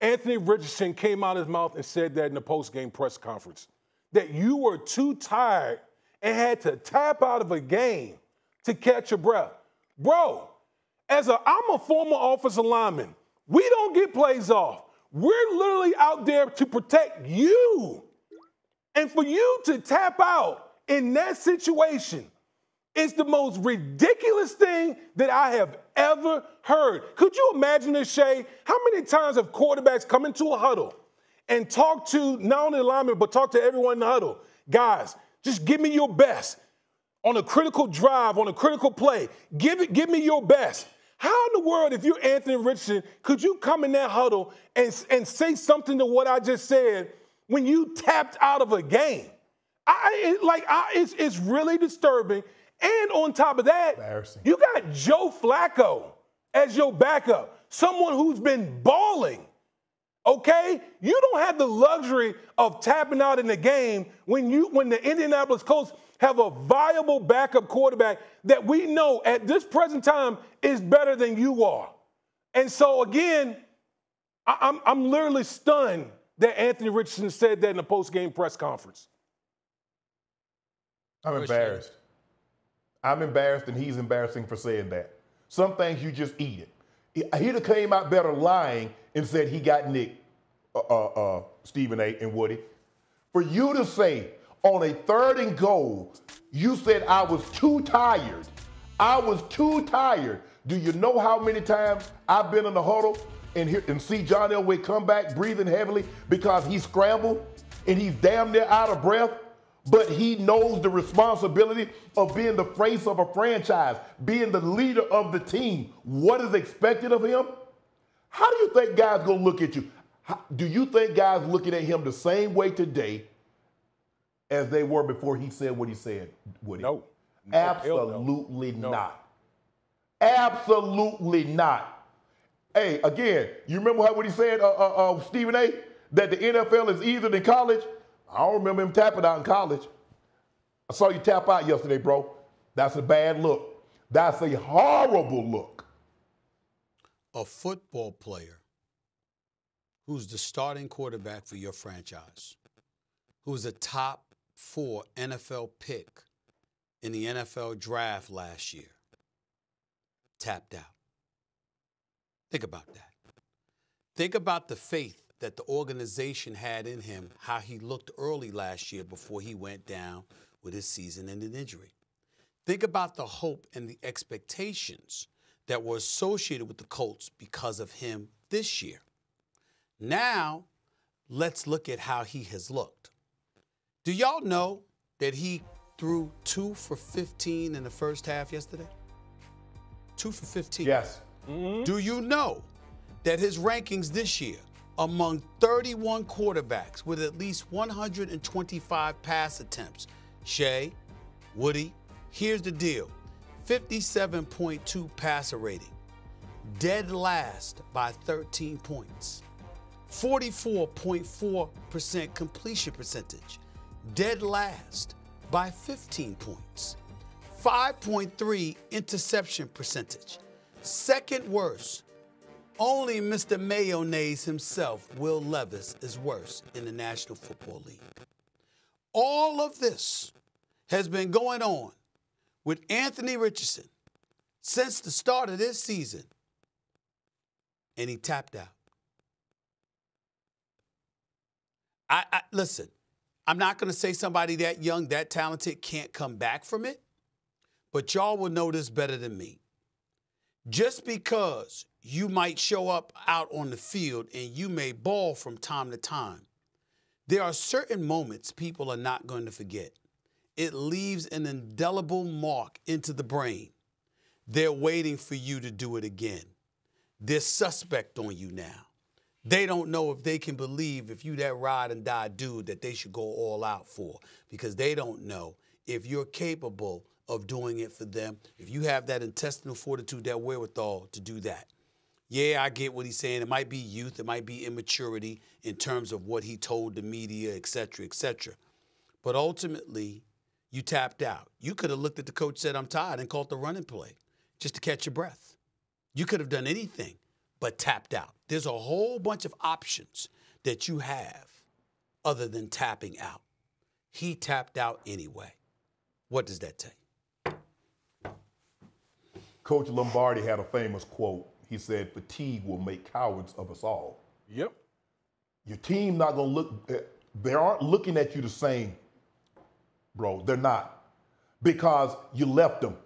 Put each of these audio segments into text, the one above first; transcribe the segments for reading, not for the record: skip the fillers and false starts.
Anthony Richardson came out of his mouth and said that in the post-game press conference, that you were too tired and had to tap out of a game to catch your breath. Bro, I'm a former offensive lineman. We don't get plays off. We're literally out there to protect you. And for you to tap out in that situation is the most ridiculous thing that I have ever heard. Could you imagine this, Shay? How many times have quarterbacks come into a huddle and talk to not only the linemen, but talk to everyone in the huddle? Guys, just give me your best. On a critical drive, on a critical play, give me your best. How in the world, if you're Anthony Richardson, could you come in that huddle and say something to what I just said when you tapped out of a game? It's really disturbing. And on top of that, you got Joe Flacco as your backup, someone who's been balling. Okay? You don't have the luxury of tapping out in the game when the Indianapolis Colts have a viable backup quarterback that we know at this present time is better than you are. And so, again, I'm literally stunned that Anthony Richardson said that in a post-game press conference. I'm embarrassed. I'm embarrassed, and he's embarrassing for saying that. Some things you just eat it. He'd have came out better lying and said he got nicked, Stephen A. and Woody. For you to say on a 3rd and goal, you said I was too tired. I was too tired. Do you know how many times I've been in the huddle and see John Elway come back breathing heavily because he scrambled and he's damn near out of breath? But he knows the responsibility of being the face of a franchise, being the leader of the team. What is expected of him? How do you think guys going to look at you? Do you think guys looking at him the same way today as they were before he said what he said, Woody? No. Absolutely not. Absolutely not. Hey, again, you remember what he said, Stephen A., that the NFL is easier than college? I don't remember him tapping out in college. I saw you tap out yesterday, bro. That's a bad look. That's a horrible look. A football player who's the starting quarterback for your franchise, who's a top 4 NFL pick in the NFL draft last year, tapped out. Think about that. Think about the faith that the organization had in him, how he looked early last year before he went down with his season-ending injury. Think about the hope and the expectations that were associated with the Colts because of him this year. Now, let's look at how he has looked. Do y'all know that he threw 2 for 15 in the first half yesterday? 2 for 15. Yes. Mm-hmm. Do you know that his rankings this year among 31 quarterbacks with at least 125 pass attempts? Shay, Woody, here's the deal. 57.2 passer rating. Dead last by 13 points. 44.4% completion percentage. Dead last by 15 points. 5.3 interception percentage. Second worst. Only Mr. Mayonnaise himself, Will Levis, is worse in the National Football League. All of this has been going on with Anthony Richardson since the start of this season, and he tapped out. Listen, I'm not going to say somebody that young, that talented can't come back from it, but y'all will know this better than me. Just because you might show up out on the field and you may ball from time to time, there are certain moments people are not going to forget. It leaves an indelible mark into the brain. They're waiting for you to do it again. They're suspect on you now. They don't know if they can believe if you that ride and die dude that they should go all out for, because they don't know if you're capable of doing it for them, if you have that intestinal fortitude, that wherewithal to do that. Yeah, I get what he's saying. It might be youth. It might be immaturity in terms of what he told the media, et cetera, et cetera. But ultimately, you tapped out. You could have looked at the coach, said, I'm tired, and called the running play just to catch your breath. You could have done anything but tapped out. There's a whole bunch of options that you have other than tapping out. He tapped out anyway. What does that tell you? Coach Lombardi had a famous quote. He said, "Fatigue will make cowards of us all." Yep. Your team not going to look, they aren't looking at you the same, bro. They're not. Because you left them.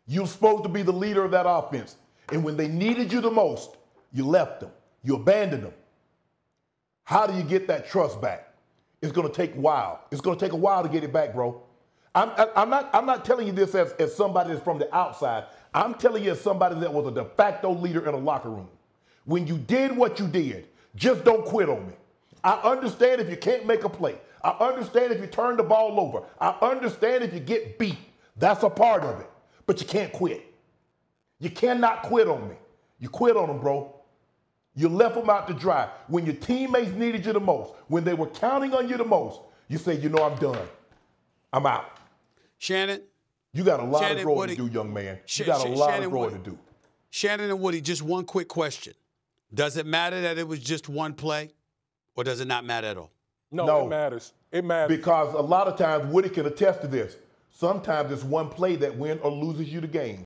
You're supposed to be the leader of that offense. And when they needed you the most, you left them. You abandoned them. How do you get that trust back? It's going to take a while. It's going to take a while to get it back, bro. I'm not telling you this as somebody that's from the outside. I'm telling you as somebody that was a de facto leader in a locker room. When you did what you did, just don't quit on me. I understand if you can't make a play. I understand if you turn the ball over. I understand if you get beat. That's a part of it. But you can't quit. You cannot quit on me. You quit on them, bro. You left them out to dry. When your teammates needed you the most, when they were counting on you the most, you say, you know, I'm done. I'm out. Shannon? You got a lot Shannon, of growing Woody, to do, young man. You got a lot Shannon, of growing Woody, to do. Shannon and Woody, just one quick question. Does it matter that it was just one play, or does it not matter at all? No, it matters. It matters. Because a lot of times, Woody can attest to this. Sometimes it's one play that wins or loses you the game.